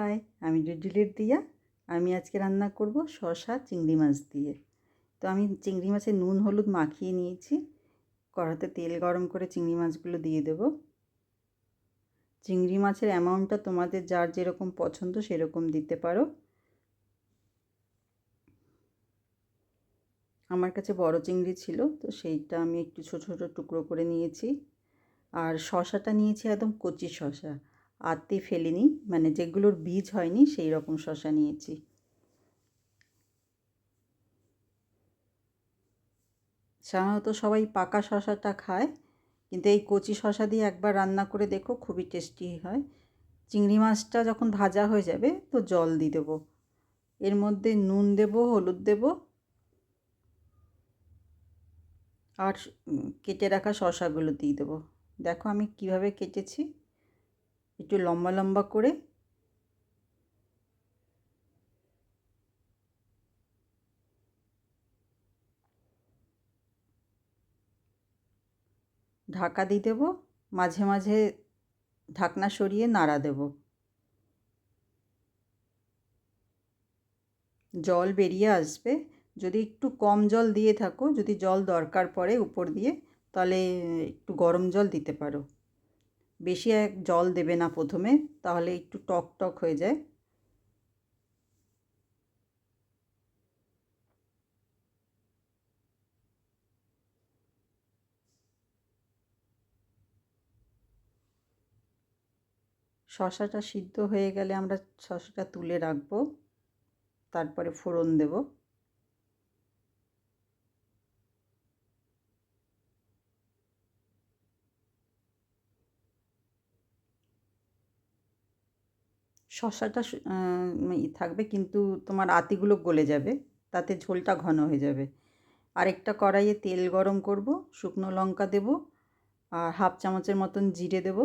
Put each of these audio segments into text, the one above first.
High, আমি ডুডুলের দিয়া। আমি আজকে রান্না করব শসা চিংড়ি মাছ দিয়ে। তো আমি চিংড়ি মাছে নুন হলুদ মাখিয়ে নিয়েছি। কড়াতে তেল গরম করে চিংড়ি মাছগুলো দিয়ে দেব। চিংড়ি মাছের অ্যামাউন্টটা তোমাদের যার যেরকম পছন্দ সেরকম দিতে পারো। আমার কাছে বড় চিংড়ি ছিল, তো সেইটা আমি একটু ছোট ছোট টুকরো করে নিয়েছি। আর শসাটা নিয়েছি একদম কচি শসা, আত্তে ফেলিনি, মানে যেগুলোর বীজ হয়নি সেই রকম শসা নিয়েছি। সাধারণত সবাই পাকা শসাটা খায়, কিন্তু এই কচি শসা দিয়ে একবার রান্না করে দেখো, খুবই টেস্টি হয়। চিংড়ি মাছটা যখন ভাজা হয়ে যাবে তো জল দিয়ে দেবো, এর মধ্যে নুন দেব, হলুদ দেব, আর কেটে রাখা শসাগুলো দিয়ে দেবো। দেখো আমি কিভাবে কেটেছি, একটু লম্বা লম্বা করে। ঢাকা দিয়ে দেবো, মাঝে মাঝে ঢাকনা সরিয়ে নাড়া দেব। জল বেরিয়ে আসবে। যদি একটু কম জল দিয়ে থাকো, যদি জল দরকার পড়ে উপর দিয়ে, তাহলে একটু গরম জল দিতে পারো। বেশি এক জল দেবে না প্রথমে, তাহলে একটু টক টক হয়ে যায়। শসাটা সিদ্ধ হয়ে গেলে আমরা শসাটা তুলে রাখবো, তারপরে ফোড়ন দেব। শসাটা থাকবে, কিন্তু তোমার আতিগুলো গলে যাবে, তাতে ঝোলটা ঘন হয়ে যাবে। আরেকটা কড়াইয়ে তেল গরম করব, শুকনো লঙ্কা দেব, আর হাফ চামচের মতন জিরে দেব।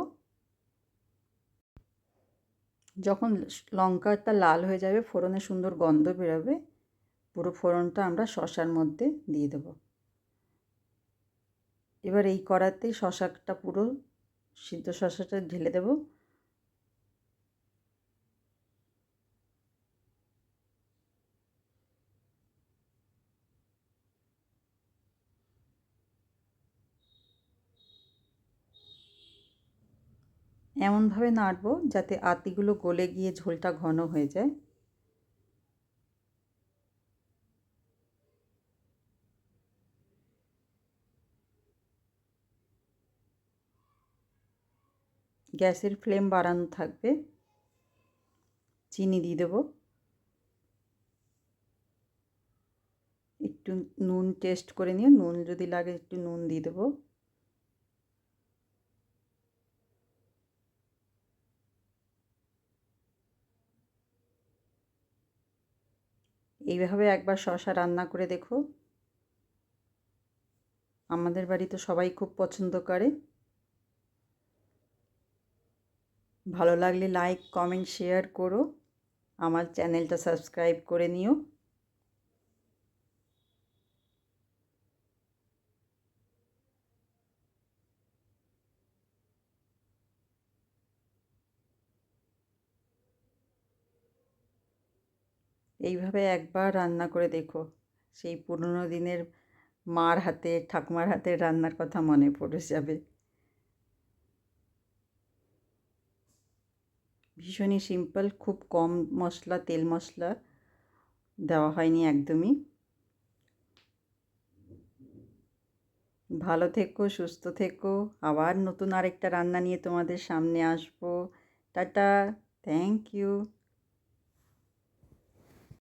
যখন লঙ্কাটা লাল হয়ে যাবে, ফোড়নে সুন্দর গন্ধ বেরোবে, পুরো ফোড়নটা আমরা শসার মধ্যে দিয়ে দেব। এবার এই কড়াতেই শসাটা পুরো সিদ্ধ শসাটা ঢেলে দেব। এমনভাবে নাড়বো যাতে আতিগুলো গলে গিয়ে ঝোলটা ঘন হয়ে যায়। গ্যাসের ফ্লেম বাড়ানো থাকবে। চিনি দিয়ে দেবো, একটু নুন টেস্ট করে নিও, নুন যদি লাগে একটু নুন দিয়ে দেবো। এইভাবে একবার শসা রান্না করে দেখো, আমাদের বাড়িতে সবাই খুব পছন্দ করে। ভালো লাগলে লাইক কমেন্ট শেয়ার করো, আমার চ্যানেলটা সাবস্ক্রাইব করে নিও। এইভাবে একবার রান্না করে দেখো, সেই পুরনো দিনের মার হাতে, ঠাকুমার হাতের রান্নার কথা মনে পড়ে যাবে। ভীষণই সিম্পল, খুব কম মশলা, তেল মশলা দেওয়া হয়নি একদমই। ভালো থেকো, সুস্থ থেকো। আবার নতুন আরেকটা রান্না নিয়ে তোমাদের সামনে আসবো। Tata, thank you.